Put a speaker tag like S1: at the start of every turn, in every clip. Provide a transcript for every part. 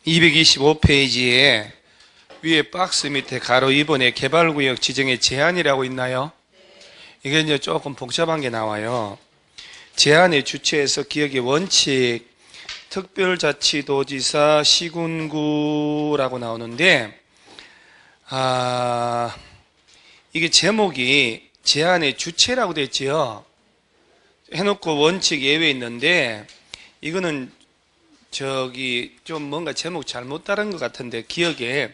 S1: 225페이지에 위에 박스 밑에 가로 2번에 개발구역 지정의 제한이라고 있나요? 이게 이제 조금 복잡한 게 나와요. 제한의 주체에서 기억의 원칙, 특별자치도지사 시군구라고 나오는데, 이게 제목이 제한의 주체라고 됐지요. 해놓고 원칙 예외 있는데, 이거는 좀 뭔가 제목 잘못 따른 것 같은데, 기억에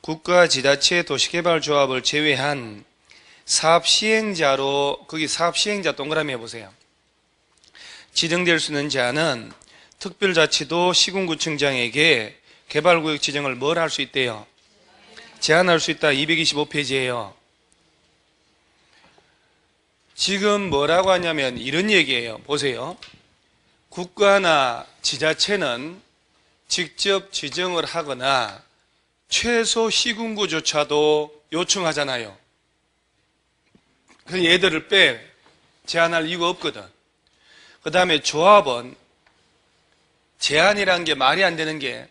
S1: 국가, 지자체, 도시개발조합을 제외한 사업시행자로, 거기 사업시행자 동그라미 해보세요. 지정될 수 있는 제한은 특별자치도 시군구청장에게 개발구역 지정을 뭘 할 수 있대요? 제한할 수 있다. 225페이지예요. 지금 뭐라고 하냐면 이런 얘기예요. 보세요. 국가나 지자체는 직접 지정을 하거나 최소 시군구조차도 요청하잖아요. 그래서 얘들을 제한할 이유가 없거든. 그 다음에 조합은 제한이라는 게 말이 안 되는 게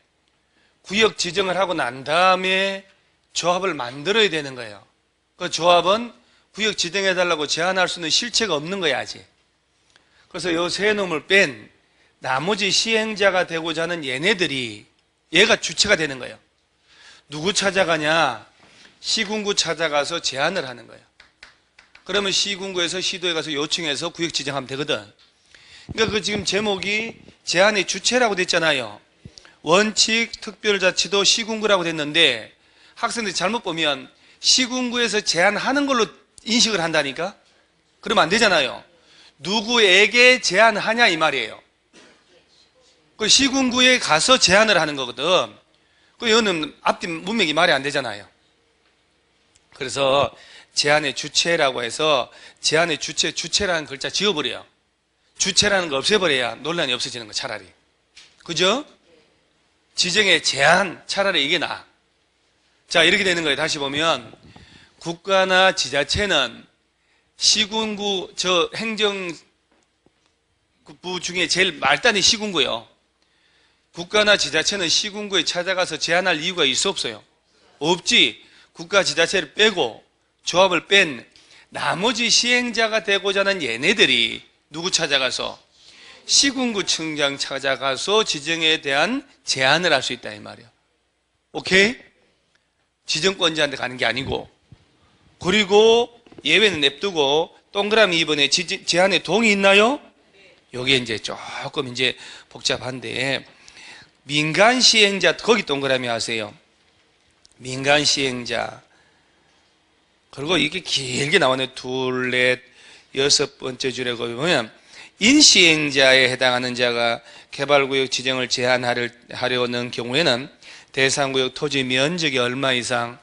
S1: 구역 지정을 하고 난 다음에 조합을 만들어야 되는 거예요. 그 조합은 구역 지정해달라고 제한할 수 있는 실체가 없는 거야, 아직. 그래서 이 세 놈을 뺀 나머지 시행자가 되고자 하는 얘가 주체가 되는 거예요. 누구 찾아가냐? 시군구 찾아가서 제안을 하는 거예요. 그러면 시군구에서 시도에 가서 요청해서 구역 지정하면 되거든. 그러니까 그 지금 제목이 제한의 주체라고 됐잖아요. 원칙, 특별자치도 시군구라고 됐는데 학생들이 잘못 보면 시군구에서 제한하는 걸로 인식을 한다니까? 그러면 안 되잖아요. 누구에게 제한하냐 이 말이에요. 그 시군구에 가서 제한을 하는 거거든. 그 이거는 앞뒤 문맥이 말이 안 되잖아요. 그래서 제한의 주체라고 해서 제한의 주체라는 글자 지워버려요. 주체라는 거 없애버려야 논란이 없어지는 거 차라리. 그죠? 지정의 제한 차라리 이게 나아. 자, 이렇게 되는 거예요. 다시 보면 국가나 지자체는 시군구 행정부 중에 제일 말단이 시군구예요. 국가나 지자체는 시군구에 찾아가서 제한할 이유가 있어 없어요? 없지. 국가 지자체를 빼고 조합을 뺀 나머지 시행자가 되고자 하는 얘네들이 누구 찾아가서? 시군구청장 찾아가서 지정에 대한 제한을 할 수 있다 이 말이야. 오케이? 지정권자한테 가는 게 아니고. 그리고 예외는 냅두고 동그라미 2번에 제한에 동의 있나요? 여기에 이제 조금 이제 복잡한데 민간 시행자 거기 동그라미 하세요. 민간 시행자. 그리고 이게 길게 나오네. 둘, 넷, 여섯 번째 줄에 거기 보면 인시행자에 해당하는 자가 개발구역 지정을 제한하려는 경우에는 대상구역 토지 면적이 얼마 이상?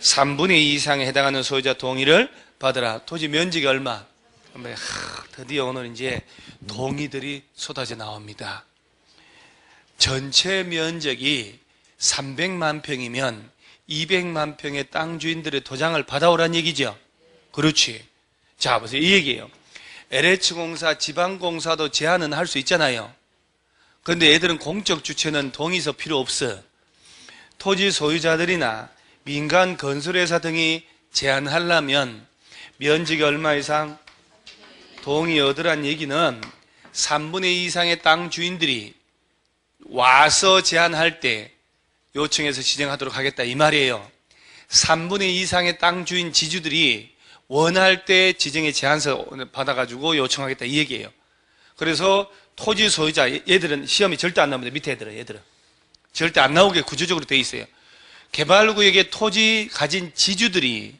S1: 3분의 2 이상에 해당하는 소유자 동의를 받으라. 토지 면적이 얼마? 드디어 오늘 이제 동의들이 쏟아져 나옵니다. 전체 면적이 300만 평이면 200만 평의 땅 주인들의 도장을 받아오란 얘기죠. 그렇지. 자, 보세요. 이 얘기예요. LH공사, 지방공사도 제한은 할 수 있잖아요. 그런데 얘들은 공적 주체는 동의서 필요 없어. 토지 소유자들이나 민간 건설회사 등이 제한하려면 면적이 얼마 이상 동의 얻으란 얘기는 3분의 2 이상의 땅 주인들이 와서 제한할 때 요청해서 지정하도록 하겠다 이 말이에요. 3분의 2 이상의 땅 주인 지주들이 원할 때 지정의 제한서 받아가지고 요청하겠다 이 얘기예요. 그래서 토지 소유자 얘들은 시험이 절대 안 나옵니다. 밑에 얘들은 절대 안 나오게 구조적으로 돼 있어요. 개발구역에 토지 가진 지주들이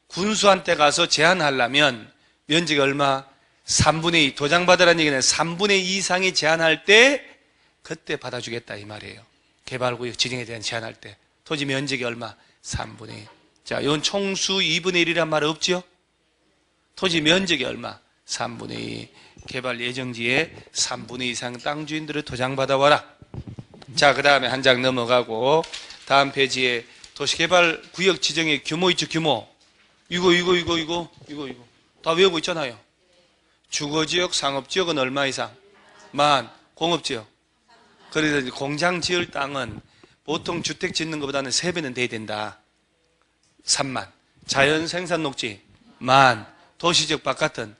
S1: 군수한테 가서 제한하려면 면적이 얼마? 3분의 2 도장 받으라는 얘기는 3분의 2 이상이 제한할 때 그때 받아주겠다 이 말이에요. 개발구역 지정에 대한 제한할 때 토지 면적이 얼마? 3분의 2. 자, 이건 총수 2분의 1이란 말 없죠? 토지 면적이 얼마? 3분의 2. 개발 예정지에 3분의 2 이상 땅 주인들을 도장 받아와라. 자, 그 다음에 한 장 넘어가고 다음 페이지에 도시개발 구역 지정의 규모 있죠, 규모. 이거 다 외우고 있잖아요. 주거지역, 상업지역은 얼마 이상? 만. 공업지역 그래서 이제 공장 지을 땅은 보통 주택 짓는 것보다는 3배는 돼야 된다. 3만. 자연 생산 녹지 10,000. 도시적 바깥은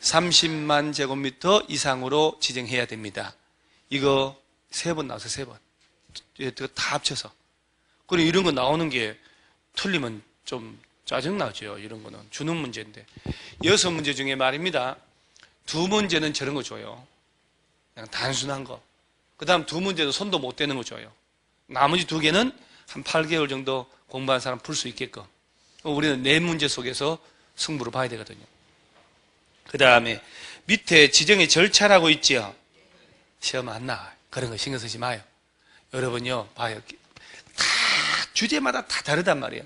S1: 30만 제곱미터 이상으로 지정해야 됩니다. 이거 3번 나와서 3번. 이거 다 합쳐서. 그리고 이런 거 나오는 게 틀리면 좀 짜증나죠. 이런 거는 주는 문제인데. 6문제 중에 말입니다. 2문제는 저런 거 줘요. 그냥 단순한 거. 그 다음 2문제는 손도 못 대는 거 줘요. 나머지 2개는 한 8개월 정도 공부한 사람 풀 수 있게끔. 우리는 4문제 속에서 승부를 봐야 되거든요. 그 다음에 밑에 지정의 절차라고 있죠. 시험 안 나와요. 그런 거 신경 쓰지 마요. 여러분요, 봐요. 다 주제마다 다 다르단 말이에요.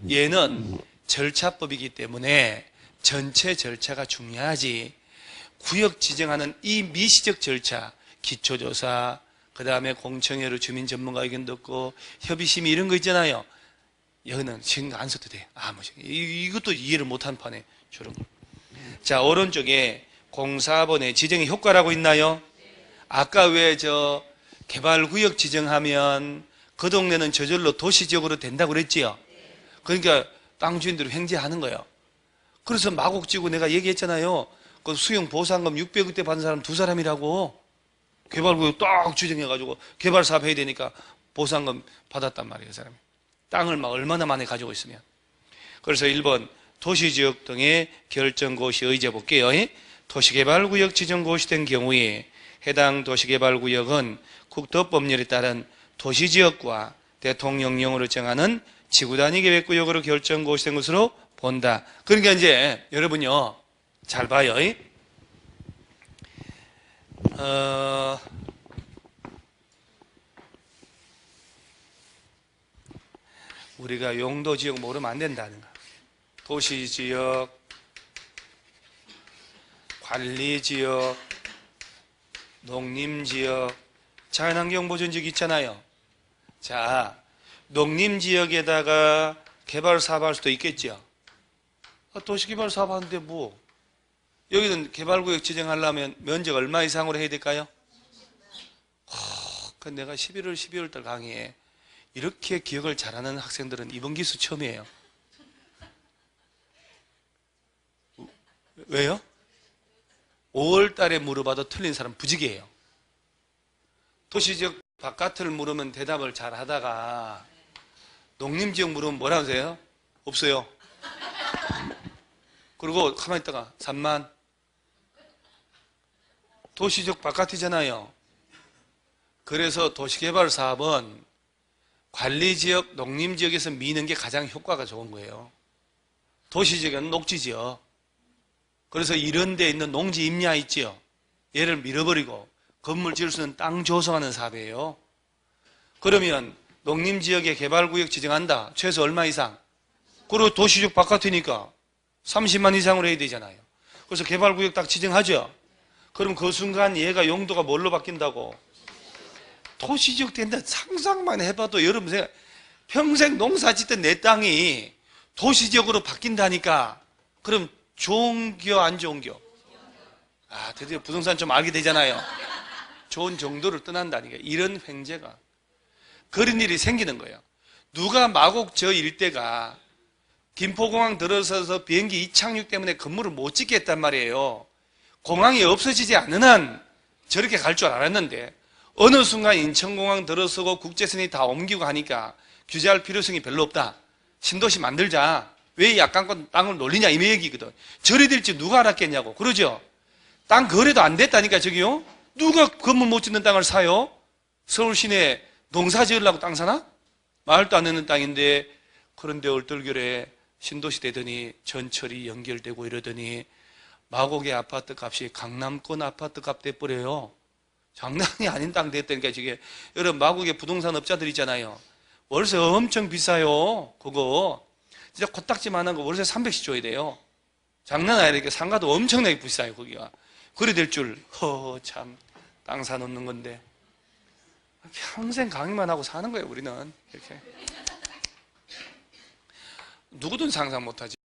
S1: 얘는 절차법이기 때문에 전체 절차가 중요하지. 구역 지정하는 이 미시적 절차, 기초조사, 그 다음에 공청회로 주민 전문가 의견 듣고 협의심의 이런 거 있잖아요. 여기는 신경 안 써도 돼. 이것도 이해를 못한 판에 저런 거. 자, 오른쪽에 공사번에 지정의 효과라고 있나요? 아까 왜 개발구역 지정하면 그 동네는 저절로 도시지역으로 된다고 그랬지요? 그러니까 땅 주인들이 횡재하는 거예요. 그래서 마곡지구 내가 얘기했잖아요. 그 수용 보상금 600억대 받은 사람 2사람이라고. 개발구역 딱 지정해가지고 개발 사업 해야 되니까 보상금 받았단 말이에요, 그 사람이. 땅을 막 얼마나 많이 가지고 있으면. 그래서 1번 도시지역 등의 결정고시 의제 볼게요. 도시개발구역 지정고시된 경우에 해당 도시개발구역은 국토법률에 따른 도시지역과 대통령령으로 정하는 지구단위 계획구역으로 결정고시된 것으로 본다. 그러니까 이제 여러분요, 잘 봐요. 우리가 용도지역 모르면 안 된다는 거. 도시지역, 관리지역, 농림지역, 자연환경보전지역 있잖아요. 자, 농림지역에다가 개발 사업할 수도 있겠죠. 도시개발 사업하는데 뭐 여기는 개발구역 지정하려면 면적 얼마 이상으로 해야 될까요? 내가 11월, 12월 달 강의에 이렇게 기억을 잘하는 학생들은 이번 기수 처음이에요. 왜요? 5월 달에 물어봐도 틀린 사람 부지기예요. 도시지역 바깥을 물으면 대답을 잘 하다가 농림지역 물으면 뭐라고 하세요? 없어요. 그리고 가만히 있다가 3만. 도시지역 바깥이잖아요. 그래서 도시개발 사업은 관리지역, 농림지역에서 미는 게 가장 효과가 좋은 거예요. 도시지역은 녹지지역. 그래서 이런 데 있는 농지 임야 있지요. 얘를 밀어버리고 건물 지을 수 있는 땅 조성하는 사업이에요. 그러면 농림지역에 개발구역 지정한다. 최소 얼마 이상? 그리고 도시지역 바깥이니까 30만 이상으로 해야 되잖아요. 그래서 개발구역 딱 지정하죠. 그럼 그 순간 얘가 용도가 뭘로 바뀐다고? 도시지역 된다. 상상만 해봐도 여러분 평생 농사 짓던 내 땅이 도시지역으로 바뀐다니까. 그럼 좋은 겨, 안 좋은 겨? 드디어 부동산 좀 알게 되잖아요. 좋은 정도를 떠난다니까. 이런 횡재가. 그런 일이 생기는 거예요. 누가 마곡 저 일대가 김포공항 들어서서 비행기 이착륙 때문에 건물을 못 짓겠단 말이에요. 공항이 없어지지 않는 한 저렇게 갈 줄 알았는데 어느 순간 인천공항 들어서고 국제선이 다 옮기고 하니까 규제할 필요성이 별로 없다. 신도시 만들자. 왜 약간권 땅을 놀리냐 이 얘기거든. 저리 될지 누가 알았겠냐고. 그러죠? 땅 거래도 안 됐다니까 저기요. 누가 건물 못 짓는 땅을 사요? 서울 시내 농사 지으려고 땅 사나? 말도 안 되는 땅인데. 그런데 얼떨결에 신도시 되더니 전철이 연결되고 이러더니 마곡의 아파트 값이 강남권 아파트 값 돼버려요. 장난이 아닌 땅 됐다니까. 저게 여러분 마곡의 부동산 업자들 있잖아요. 월세 엄청 비싸요. 그거 진짜 코딱지만한 거 월세 300씩 줘야 돼요. 장난 아니니까 상가도 엄청나게 비싸요. 거기가. 그래 될 줄 참 땅 사놓는 건데 평생 강의만 하고 사는 거예요. 우리는 이렇게 누구든 상상 못하지.